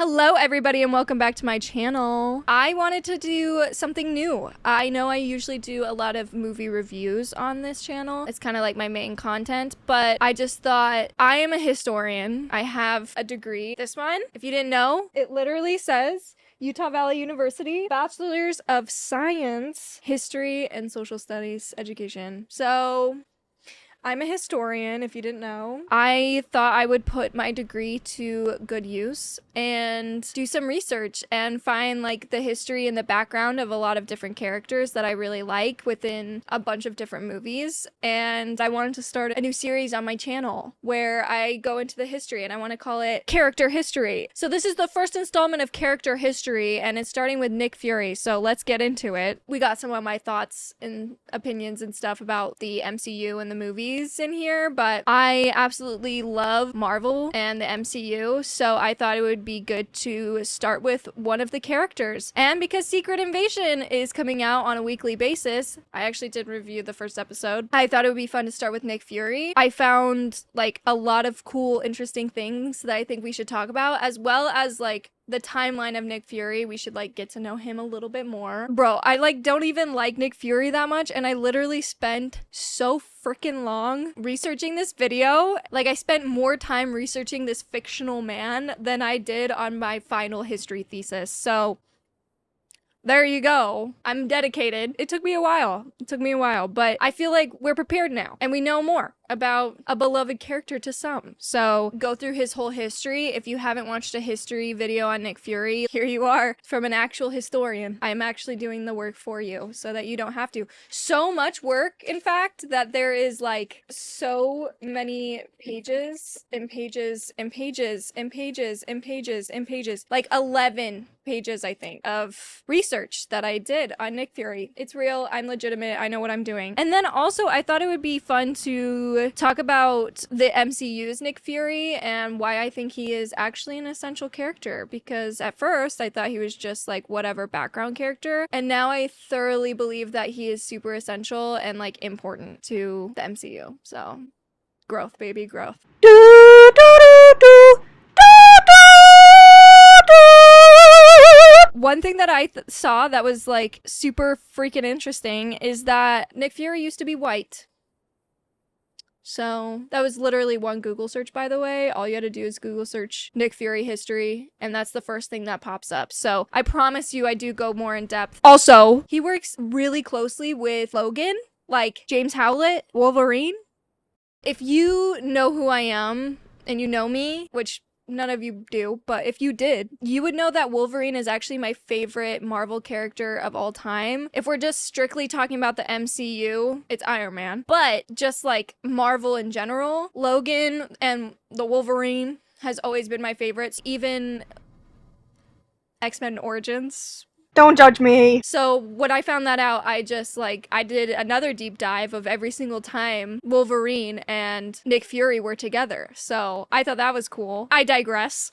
Hello everybody and welcome back to my channel. I wanted to do something new. I know I usually do a lot of movie reviews on this channel. It's kind of like my main content, but I just thought I am a historian. I have a degree. This one, if you didn't know, it literally says Utah Valley University, Bachelor's of Science, History and Social Studies Education. So I'm a historian, if you didn't know. I thought I would put my degree to good use and do some research and find like the history and the background of a lot of different characters that I really like within a bunch of different movies. And I wanted to start a new series on my channel where I go into the history, and I want to call it Character History. So this is the first installment of Character History, and it's starting with Nick Fury. So let's get into it. We got some of my thoughts and opinions and stuff about the MCU and the movies in here, but I absolutely love Marvel and the MCU, so I thought it would be good to start with one of the characters. And because Secret Invasion is coming out on a weekly basis, I actually did review the first episode, I thought it would be fun to start with Nick Fury. I found like a lot of cool, interesting things that I think we should talk about, as well as like the timeline of Nick Fury. We should like get to know him a little bit more. Bro, I like don't even like Nick Fury that much, and I literally spent so freaking long researching this video. Like I spent more time researching this fictional man than I did on my final history thesis. So there you go. I'm dedicated. It took me a while. But I feel like we're prepared now and we know more about a beloved character to some. So go through his whole history. If you haven't watched a history video on Nick Fury, here you are from an actual historian. I'm actually doing the work for you so that you don't have to. So much work, in fact, that there is like so many pages and pages and pages and pages and pages and pages, like 11 pages, I think, of research that I did on Nick Fury. It's real. I'm legitimate. I know what I'm doing. And then also, I thought it would be fun to talk about the MCU's Nick Fury and why I think he is actually an essential character, because at first I thought he was just like whatever background character, and now I thoroughly believe that he is super essential and like important to the MCU. So growth, baby, growth. One thing that I saw that was like super freaking interesting is that Nick Fury used to be white. So that was literally one Google search, by the way. All you had to do is Google search Nick Fury history, and that's the first thing that pops up. So I promise you I do go more in depth. Also, he works really closely with Logan, like James Howlett, Wolverine. If you know who I am and you know me, which none of you do, but if you did, you would know that Wolverine is actually my favorite Marvel character of all time. If we're just strictly talking about the MCU, it's Iron Man. But just like Marvel in general, Logan and the Wolverine has always been my favorites. Even X-Men Origins. Don't judge me. So when I found that out, I just like, I did another deep dive of every single time Wolverine and Nick Fury were together. So I thought that was cool. I digress.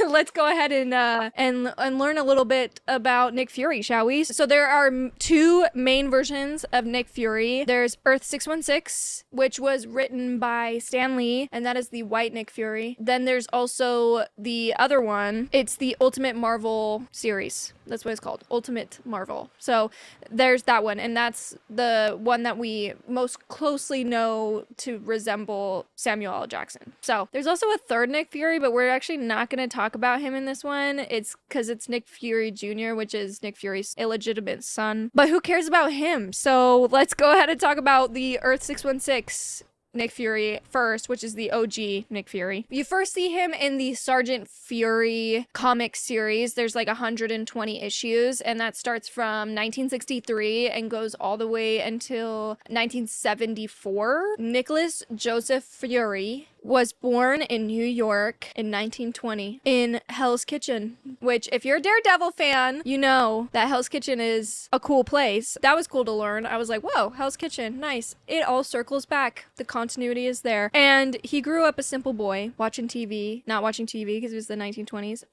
Let's go ahead and learn a little bit about Nick Fury, shall we? So there are two main versions of Nick Fury. There's Earth 616, which was written by Stan Lee, and that is the white Nick Fury. Then there's also the other one. It's the Ultimate Marvel series. That's what it's called, Ultimate Marvel. So there's that one, and that's the one that we most closely know to resemble Samuel L. Jackson. So there's also a third Nick Fury, but we're actually not going to talk about him in this one. It's because it's Nick Fury Jr., which is Nick Fury's illegitimate son. But who cares about him? So let's go ahead and talk about the Earth 616 Nick Fury first, which is the OG Nick Fury. You first see him in the Sergeant Fury comic series. There's like 120 issues, and that starts from 1963 and goes all the way until 1974. Nicholas Joseph Fury was born in New York in 1920 in Hell's Kitchen, which if you're a Daredevil fan, you know that Hell's Kitchen is a cool place. That was cool to learn. I was like, whoa, Hell's Kitchen, nice. It all circles back. The continuity is there. And he grew up a simple boy, watching TV, not watching TV because it was the 1920s,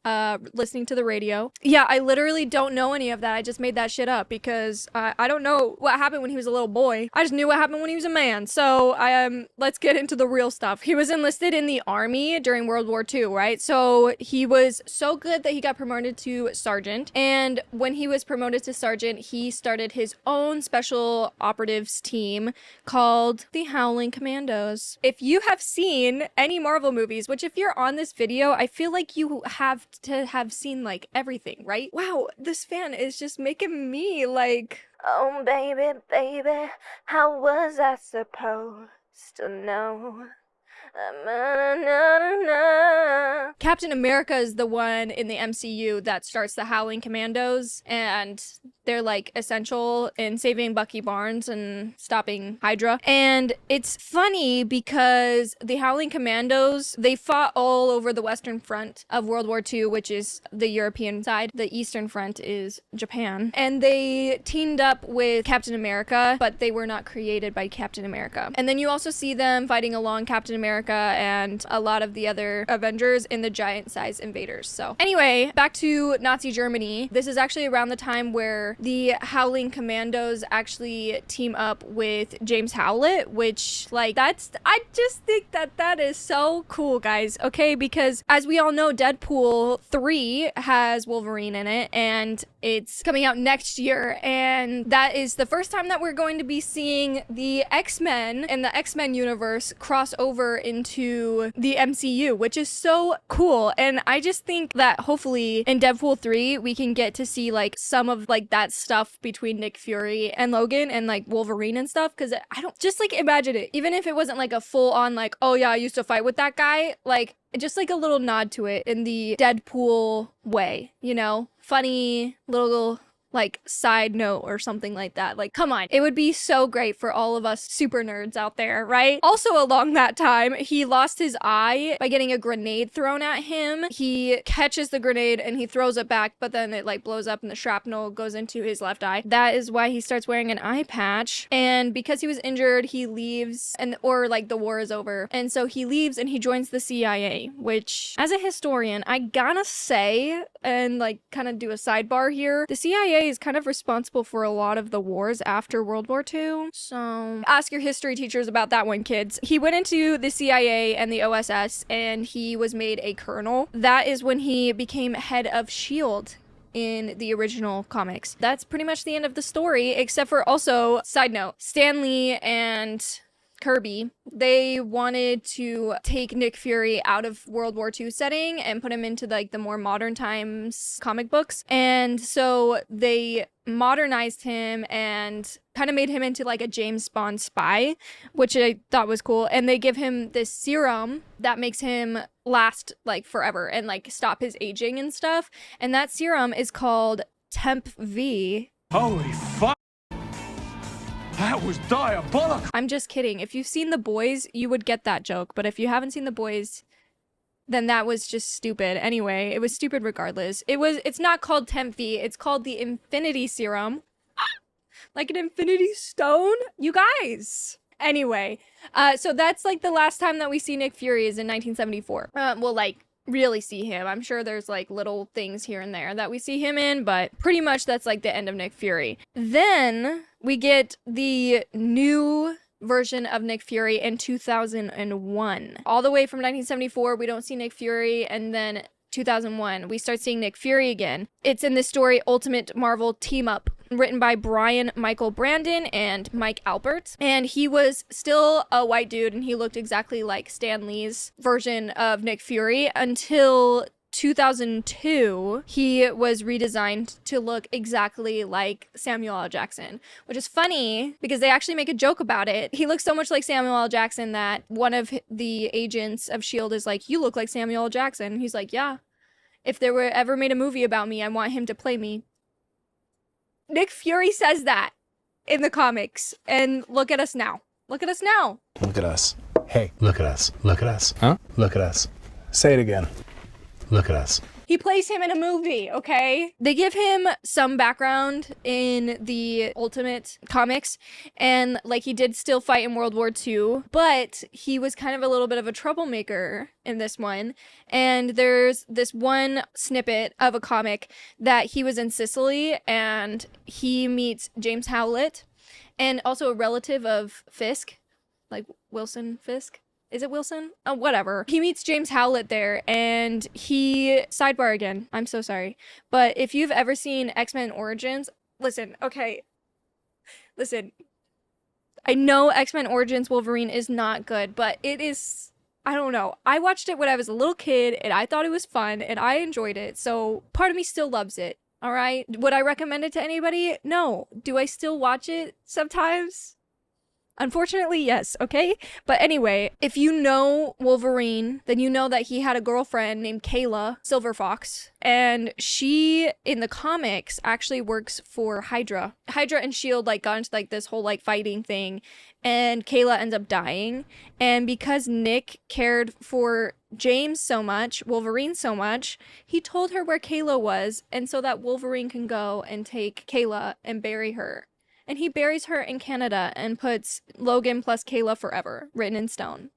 listening to the radio. Yeah, I literally don't know any of that. I just made that shit up because I don't know what happened when he was a little boy. I just knew what happened when he was a man. So let's get into the real stuff. He was in enlisted in the army during World War II, right? So he was so good that he got promoted to sergeant. And when he was promoted to sergeant, he started his own special operatives team called the Howling Commandos. If you have seen any Marvel movies, which if you're on this video, I feel like you have to have seen like everything, right? Wow, this fan is just making me like, oh baby, baby, how was I supposed to know? Captain America is the one in the MCU that starts the Howling Commandos, and they're like essential in saving Bucky Barnes and stopping Hydra. And it's funny because the Howling Commandos, they fought all over the Western Front of World War II, which is the European side. The Eastern Front is Japan. And they teamed up with Captain America, but they were not created by Captain America. And then you also see them fighting along Captain America and a lot of the other Avengers in the giant size invaders. So anyway, back to Nazi Germany. This is actually around the time where the Howling Commandos actually team up with James Howlett, which like I just think that is so cool, guys. Okay, because as we all know, Deadpool 3 has Wolverine in it, and it's coming out next year, and that is the first time that we're going to be seeing the X-Men and the X-Men universe cross over into the MCU, which is so cool. And I just think that hopefully in Deadpool 3 we can get to see like some of like that stuff between Nick Fury and Logan and like Wolverine and stuff, because I don't just like imagine it, even if it wasn't like a full on like, oh yeah, I used to fight with that guy, like just like a little nod to it in the Deadpool way, you know, funny little like side note or something like that. Like, come on, it would be so great for all of us super nerds out there, right? Also along that time, he lost his eye by getting a grenade thrown at him. He catches the grenade and he throws it back, but then it like blows up and the shrapnel goes into his left eye. That is why he starts wearing an eye patch. And because he was injured, he leaves, and or like the war is over. And so he leaves and he joins the CIA, which as a historian, I gotta say, and like kind of do a sidebar here, the CIA is kind of responsible for a lot of the wars after World War II. So ask your history teachers about that one, kids. He went into the CIA and the OSS and he was made a colonel. That is when he became head of SHIELD in the original comics. That's pretty much the end of the story, except for also, side note, Stan Lee and Kirby, they wanted to take Nick Fury out of World War II setting and put him into like the more modern times comic books. And so they modernized him and kind of made him into like a James Bond spy, which I thought was cool. And they give him this serum that makes him last like forever and like stop his aging and stuff. And that serum is called Temp V. Holy fuck! That was diabolical! I'm just kidding. If you've seen The Boys, you would get that joke. But if you haven't seen The Boys, then that was just stupid. Anyway, it was stupid regardless. It's not called Temp V. It's called the Infinity Serum. Like an Infinity Stone? You guys! Anyway, so that's like the last time that we see Nick Fury is in 1974. We'll like really see him. I'm sure there's like little things here and there that we see him in, but pretty much that's like the end of Nick Fury. Then we get the new version of Nick Fury in 2001. All the way from 1974, we don't see Nick Fury, and then 2001, we start seeing Nick Fury again. It's in the story Ultimate Marvel Team Up, written by Brian Michael Brandon and Mike Alpert. And he was still a white dude, and he looked exactly like Stan Lee's version of Nick Fury until 2002, he was redesigned to look exactly like Samuel L. Jackson, which is funny because they actually make a joke about it. He looks so much like Samuel L. Jackson that one of the agents of S.H.I.E.L.D. is like, "You look like Samuel L. Jackson." He's like, "Yeah. If there were ever made a movie about me, I want him to play me." Nick Fury says that in the comics, and look at us now. Look at us now. Look at us. Hey, look at us. Look at us. Huh? Look at us. Say it again. Look at us. He plays him in a movie, okay? They give him some background in the Ultimate comics, and like he did still fight in World War II, but he was kind of a little bit of a troublemaker in this one. And there's this one snippet of a comic that he was in Sicily and he meets James Howlett and also a relative of Fisk, like Wilson Fisk. Is it Wilson? Oh, whatever. He meets James Howlett there, and sidebar again, I'm so sorry. But if you've ever seen X-Men Origins, listen, okay. Listen, I know X-Men Origins Wolverine is not good, but it is, I don't know. I watched it when I was a little kid, and I thought it was fun, and I enjoyed it, so part of me still loves it, all right? Would I recommend it to anybody? No. Do I still watch it sometimes? Unfortunately, yes, okay? But anyway, if you know Wolverine, then you know that he had a girlfriend named Kayla Silver Fox, and she, in the comics, actually works for Hydra. Hydra and S.H.I.E.L.D. like got into like this whole like fighting thing, and Kayla ends up dying. And because Nick cared for James so much, Wolverine so much, he told her where Kayla was, and so that Wolverine can go and take Kayla and bury her. And he buries her in Canada and puts Logan plus Kayla forever written in stone.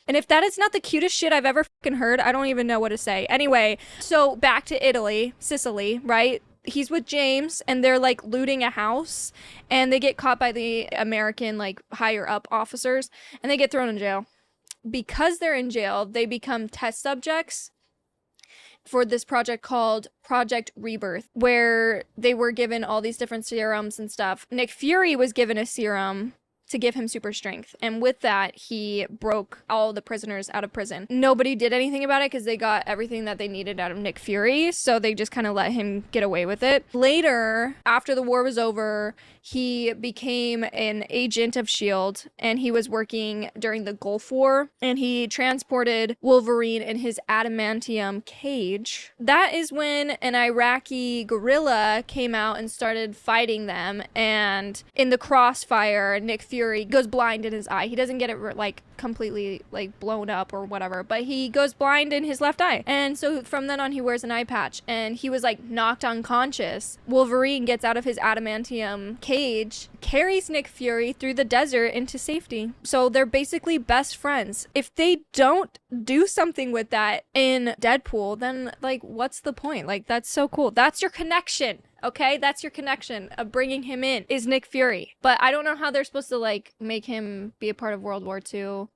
And if that is not the cutest shit I've ever fucking heard, I don't even know what to say. Anyway, so back to Italy, Sicily, right? He's with James and they're like looting a house and they get caught by the American like higher up officers and they get thrown in jail. Because they're in jail, they become test subjects for this project called Project Rebirth, where they were given all these different serums and stuff. Nick Fury was given a serum to give him super strength, and with that, he broke all the prisoners out of prison. Nobody did anything about it because they got everything that they needed out of Nick Fury, so they just kind of let him get away with it. Later, after the war was over, he became an agent of S.H.I.E.L.D., and he was working during the Gulf War, and he transported Wolverine in his adamantium cage. That is when an Iraqi guerrilla came out and started fighting them, and in the crossfire, Nick Fury goes blind in his eye. He doesn't get it like completely like blown up or whatever, but he goes blind in his left eye. And so from then on, he wears an eye patch, and he was like knocked unconscious. Wolverine gets out of his adamantium cage, carries Nick Fury through the desert into safety. So they're basically best friends. If they don't do something with that in Deadpool, then like what's the point? Like that's so cool. That's your connection. Okay, that's your connection of bringing him in, is Nick Fury. But I don't know how they're supposed to, like, make him be a part of World War II.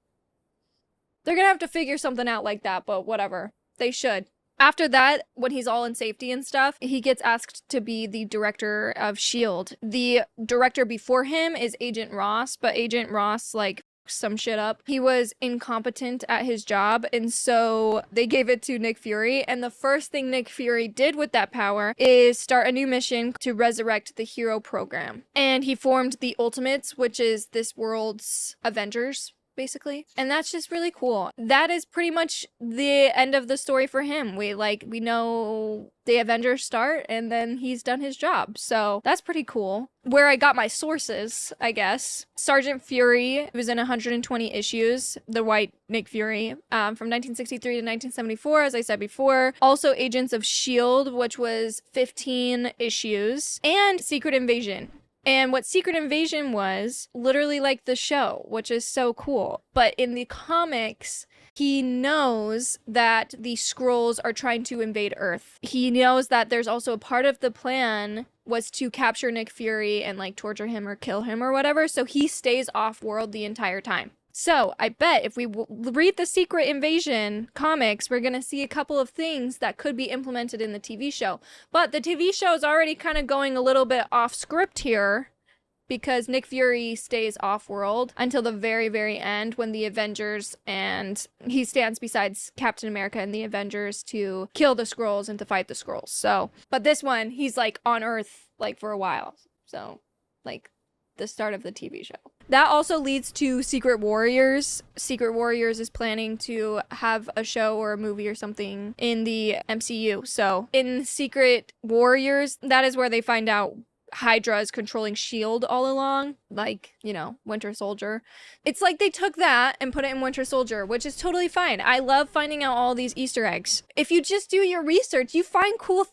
They're gonna have to figure something out like that, but whatever. They should. After that, when he's all in safety and stuff, he gets asked to be the director of S.H.I.E.L.D. The director before him is Agent Ross, but Agent Ross, like, some shit up. He was incompetent at his job, and so they gave it to Nick Fury, and the first thing Nick Fury did with that power is start a new mission to resurrect the hero program. And he formed the Ultimates, which is this world's Avengers, basically. And that's just really cool. That is pretty much the end of the story for him. We know the Avengers start and then he's done his job. So that's pretty cool. Where I got my sources, I guess. Sergeant Fury was in 120 issues, the white Nick Fury, from 1963 to 1974, as I said before. Also Agents of S.H.I.E.L.D., which was 15 issues, and Secret Invasion. And what Secret Invasion was, literally like the show, which is so cool. But in the comics, he knows that the Skrulls are trying to invade Earth. He knows that there's also a part of the plan was to capture Nick Fury and like torture him or kill him or whatever. So he stays off-world the entire time. So I bet if we read the Secret Invasion comics, we're going to see a couple of things that could be implemented in the TV show. But the TV show is already kind of going a little bit off script here because Nick Fury stays off-world until the very, very end when the Avengers, and he stands beside Captain America and the Avengers to kill the Skrulls and to fight the Skrulls. So, but this one, he's like on Earth like for a while. So, like the start of the TV show. That also leads to Secret Warriors. Secret Warriors is planning to have a show or a movie or something in the MCU. So in Secret Warriors, that is where they find out Hydra is controlling S.H.I.E.L.D. all along, like, you know, Winter Soldier. It's like they took that and put it in Winter Soldier, which is totally fine. I love finding out all these Easter eggs. If you just do your research, you find cool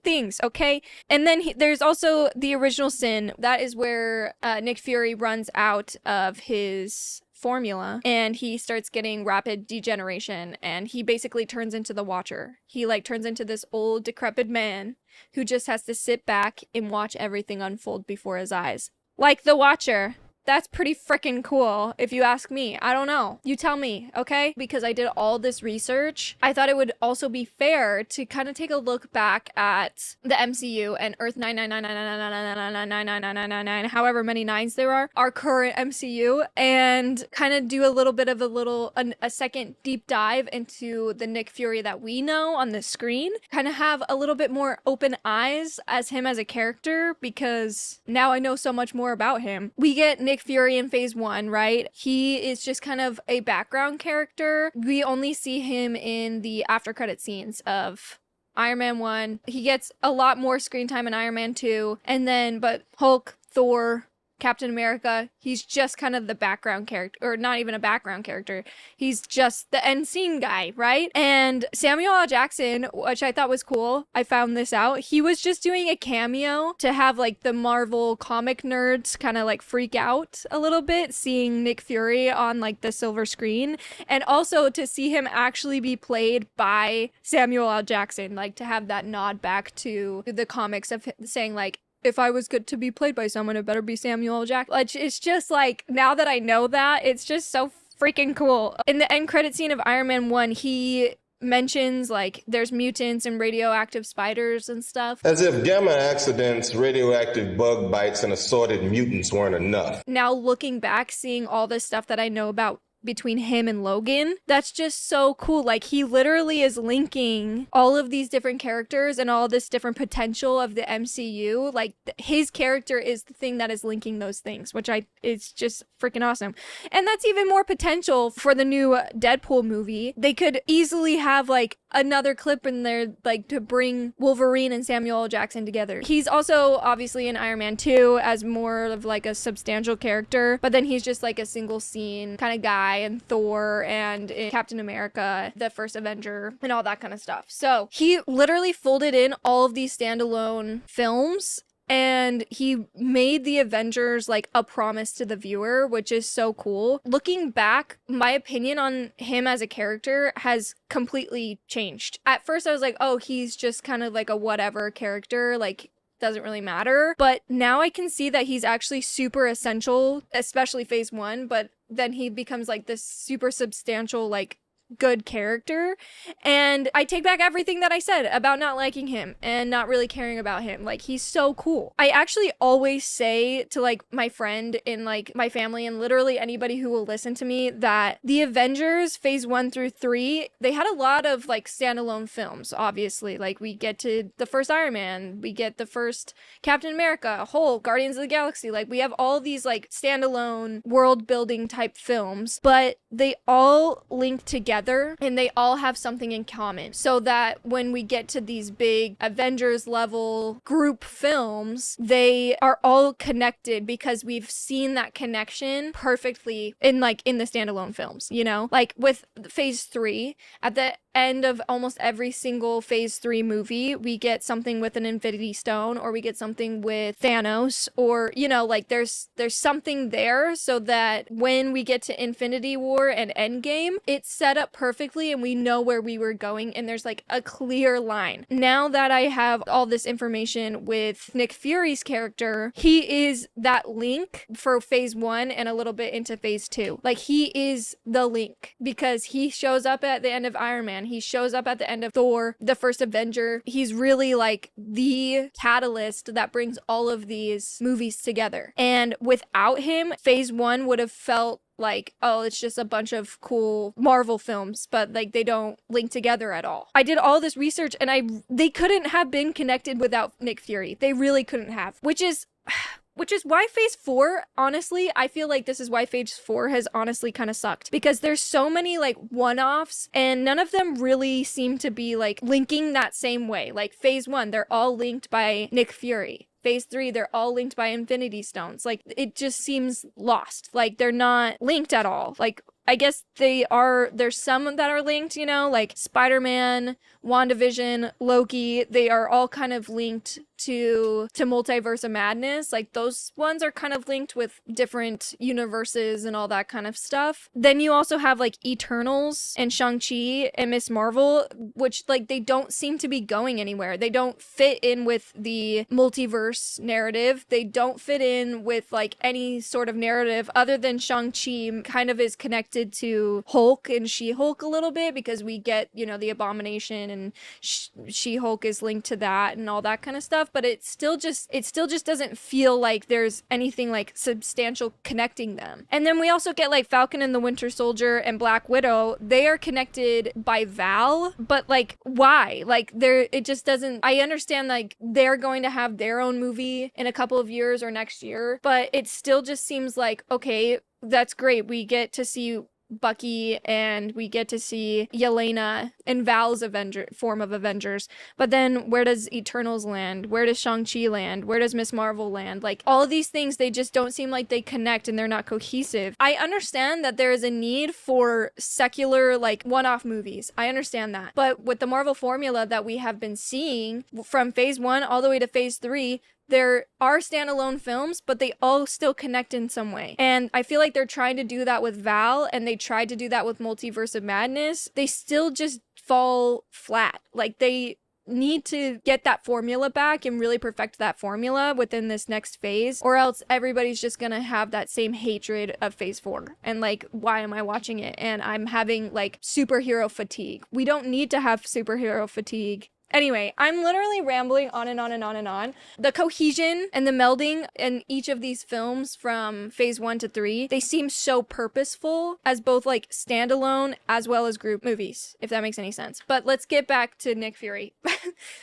things, okay? And then there's also the Original Sin. That is where Nick Fury runs out of his formula and he starts getting rapid degeneration and he basically turns into the Watcher. He like turns into this old decrepit man who just has to sit back and watch everything unfold before his eyes. Like the Watcher. That's pretty freaking cool, if you ask me. I don't know. You tell me, okay? Because I did all this research, I thought it would also be fair to kind of take a look back at the MCU and Earth 9999999999999, however many nines there are, our current MCU, and kind of do a little bit of a second deep dive into the Nick Fury that we know on the screen. Kind of have a little bit more open eyes as him as a character, because now I know so much more about him. We get Nick Fury in phase 1, right? He is just kind of a background character. We only see him in the after credit scenes of Iron Man 1. He gets a lot more screen time in Iron Man 2. But Hulk, Thor, Captain America, he's just kind of the background character, or not even a background character. He's just the end scene guy, right? And Samuel L. Jackson, which I thought was cool, I found this out. He was just doing a cameo to have like the Marvel comic nerds kind of like freak out a little bit, seeing Nick Fury on like the silver screen, and also to see him actually be played by Samuel L. Jackson, like to have that nod back to the comics of saying like, if I was good to be played by someone, it better be Samuel L. Jackson. Like, it's just like, now that I know that, it's just so freaking cool. In the end credit scene of Iron Man 1, he mentions like there's mutants and radioactive spiders and stuff. As if gamma accidents, radioactive bug bites, and assorted mutants weren't enough. Now looking back, seeing all this stuff that I know about between him and Logan, that's just so cool. Like, he literally is linking all of these different characters and all this different potential of the MCU. Like, his character is the thing that is linking those things, which it's just freaking awesome. And that's even more potential for the new Deadpool movie. They could easily have like another clip in there, like to bring Wolverine and Samuel L. Jackson together. He's also obviously in Iron Man 2 as more of like a substantial character, but then he's just like a single scene kind of guy in Thor and in Captain America, the first Avenger, and all that kind of stuff. So he literally folded in all of these standalone films, and he made the Avengers like a promise to the viewer, which is so cool. Looking back, my opinion on him as a character has completely changed. At first I was like, oh, he's just kind of like a whatever character, like doesn't really matter. But now I can see that he's actually super essential, especially phase 1, but then he becomes like this super substantial, like good character. And I take back everything that I said about not liking him and not really caring about him. Like, he's so cool. I actually always say to like my friend in like my family and literally anybody who will listen to me that the Avengers phase 1 through 3, they had a lot of like standalone films. Obviously, like we get to the first Iron Man, we get the first Captain America, Hulk, Guardians of the Galaxy. Like, we have all these like standalone world building type films, but they all link together and they all have something in common, so that when we get to these big Avengers level group films, they are all connected because we've seen that connection perfectly in the standalone films, you know? Like with phase 3, at the end of almost every single phase 3 movie, we get something with an Infinity Stone, or we get something with Thanos, or, you know, like there's something there, so that when we get to Infinity War and Endgame, it's set up perfectly and we know where we were going, and there's like a clear line. Now that I have all this information with Nick Fury's character, he is that link for phase 1 and a little bit into phase 2. Like, he is the link because he shows up at the end of Iron Man. He shows up at the end of Thor, the first Avenger. He's really like the catalyst that brings all of these movies together. And without him, phase 1 would have felt like, oh, it's just a bunch of cool Marvel films, but like they don't link together at all. I did all this research and they couldn't have been connected without Nick Fury. They really couldn't have, which is why phase 4, honestly, I feel like this is why phase 4 has honestly kind of sucked, because there's so many like one-offs and none of them really seem to be like linking that same way. Like phase 1, they're all linked by Nick Fury. Phase 3, they're all linked by Infinity Stones. Like, it just seems lost. Like, they're not linked at all. Like, I guess there's some that are linked, you know, like Spider-Man, WandaVision, Loki, they are all kind of linked to Multiverse of Madness. Like those ones are kind of linked with different universes and all that kind of stuff. Then you also have like Eternals and Shang-Chi and Miss Marvel, which like they don't seem to be going anywhere. They don't fit in with the multiverse narrative. They don't fit in with like any sort of narrative other than Shang-Chi kind of is connected to Hulk and She-Hulk a little bit because we get, you know, the Abomination and She-Hulk is linked to that and all that kind of stuff, but it still just doesn't feel like there's anything like substantial connecting them. And then we also get like Falcon and the Winter Soldier and Black Widow. They are connected by Val, but like why? Like it just doesn't. I understand like they're going to have their own movie in a couple of years or next year, but it still just seems like, okay, that's great. We get to see Bucky and we get to see Yelena in Val's form of Avengers. But then where does Eternals land? Where does Shang-Chi land? Where does Miss Marvel land? Like all of these things, they just don't seem like they connect and they're not cohesive. I understand that there is a need for secular like one-off movies. I understand that. But with the Marvel formula that we have been seeing from phase 1 all the way to phase 3, there are standalone films, but they all still connect in some way. And I feel like they're trying to do that with Val, and they tried to do that with Multiverse of Madness. They still just fall flat. Like they need to get that formula back and really perfect that formula within this next phase, or else everybody's just gonna have that same hatred of phase 4 and like, why am I watching it? And I'm having like superhero fatigue. We don't need to have superhero fatigue. Anyway, I'm literally rambling on and on and on and on. The cohesion and the melding in each of these films from phase 1 to 3, they seem so purposeful as both like standalone as well as group movies, if that makes any sense. But let's get back to Nick Fury.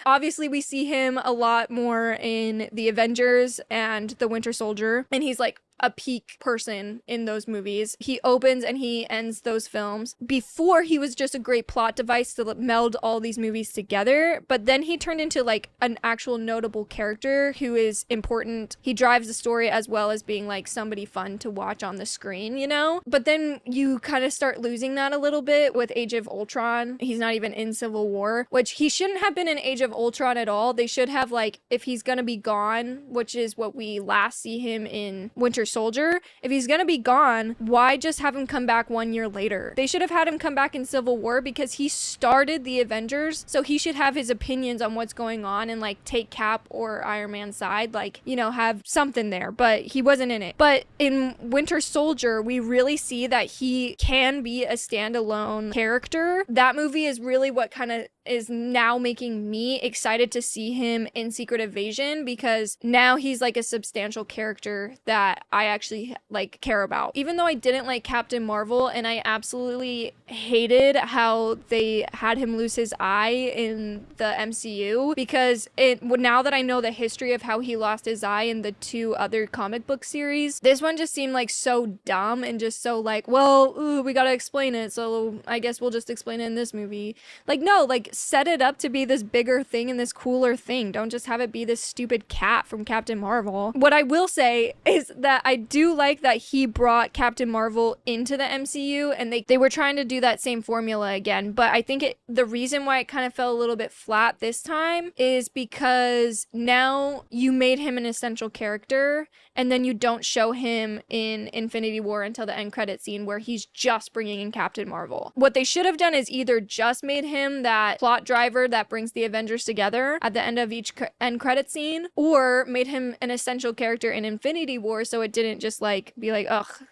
Obviously, we see him a lot more in the Avengers and the Winter Soldier, and he's like a peak person in those movies. He opens and he ends those films. Before, he was just a great plot device to meld all these movies together, but then he turned into like an actual notable character who is important. He drives the story as well as being like somebody fun to watch on the screen, you know? But then you kind of start losing that a little bit with Age of Ultron. He's not even in Civil War, which he shouldn't have been in Age of Ultron at all. They should have like, if he's gonna be gone, which is what we last see him in Winter Soldier, if he's gonna be gone, why just have him come back 1 year later? They should have had him come back in Civil War because he started the Avengers, so he should have his opinions on what's going on and like take Cap or Iron Man's side, like, you know, have something there, but he wasn't in it. But in Winter Soldier, we really see that he can be a standalone character. That movie is really what kind of is now making me excited to see him in Secret Invasion, because now he's like a substantial character that I actually like care about. Even though I didn't like Captain Marvel and I absolutely hated how they had him lose his eye in the MCU, because now that I know the history of how he lost his eye in the 2 other comic book series, this one just seemed like so dumb and just so like, well, ooh, we gotta explain it, so I guess we'll just explain it in this movie. Like, no, like set it up to be this bigger thing and this cooler thing. Don't just have it be this stupid cat from Captain Marvel. What I will say is that I do like that he brought Captain Marvel into the MCU, and they were trying to do that same formula again, but I think the reason why it kind of fell a little bit flat this time is because now you made him an essential character, and then you don't show him in Infinity War until the end credit scene where he's just bringing in Captain Marvel. What they should have done is either just made him that plot driver that brings the Avengers together at the end of each end credit scene, or made him an essential character in Infinity War so it didn't just like be like, ugh,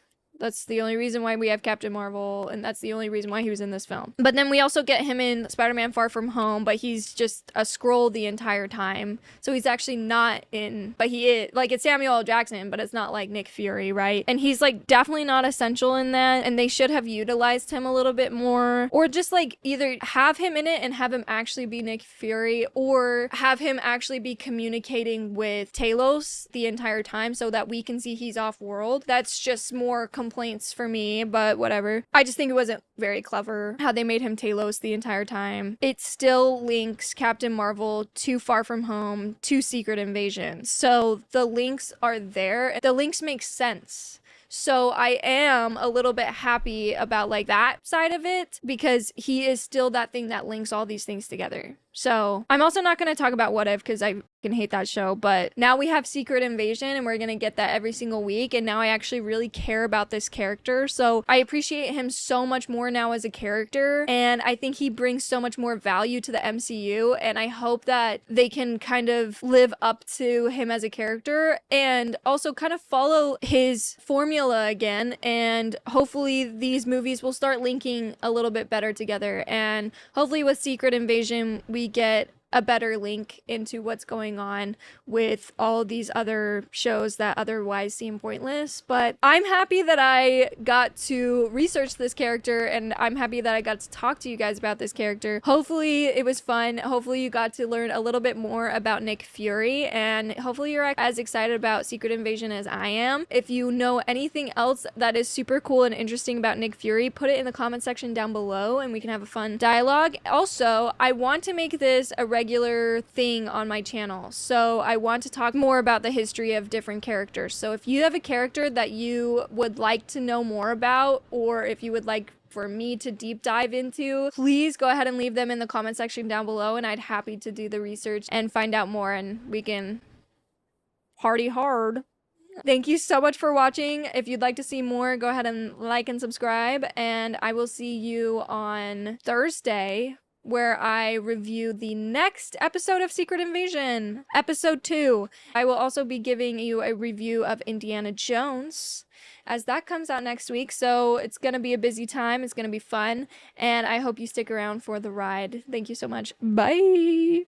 that's the only reason why we have Captain Marvel, and that's the only reason why he was in this film. But then we also get him in Spider-Man Far From Home, but he's just a Skrull the entire time. So he's actually not in, but he is, like, it's Samuel L. Jackson, but it's not like Nick Fury, right? And he's like definitely not essential in that, and they should have utilized him a little bit more, or just like either have him in it and have him actually be Nick Fury, or have him actually be communicating with Talos the entire time so that we can see he's off-world. That's just more complaints for me, but whatever. I just think it wasn't very clever how they made him Talos the entire time. It still links Captain Marvel to Far From Home to Secret Invasion, so the links are there. The links make sense. So I am a little bit happy about like that side of it, because he is still that thing that links all these things together. So I'm also not going to talk about What If because I can hate that show, but now we have Secret Invasion and we're going to get that every single week, and now I actually really care about this character. So I appreciate him so much more now as a character, and I think he brings so much more value to the MCU, and I hope that they can kind of live up to him as a character and also kind of follow his formula again, and hopefully these movies will start linking a little bit better together, and hopefully with Secret Invasion we get a better link into what's going on with all of these other shows that otherwise seem pointless. But I'm happy that I got to research this character, and I'm happy that I got to talk to you guys about this character. Hopefully it was fun. Hopefully you got to learn a little bit more about Nick Fury, and hopefully you're as excited about Secret Invasion as I am. If you know anything else that is super cool and interesting about Nick Fury, put it in the comment section down below and we can have a fun dialogue. Also, I want to make this a regular thing on my channel, so I want to talk more about the history of different characters. So if you have a character that you would like to know more about, or if you would like for me to deep dive into, please go ahead and leave them in the comment section down below, and I'd happy to do the research and find out more, and we can party hard. Thank you so much for watching. If you'd like to see more, go ahead and like and subscribe, and I will see you on Thursday, where I review the next episode of Secret Invasion, episode 2. I will also be giving you a review of Indiana Jones, as that comes out next week, so it's gonna be a busy time, it's gonna be fun, and I hope you stick around for the ride. Thank you so much. Bye!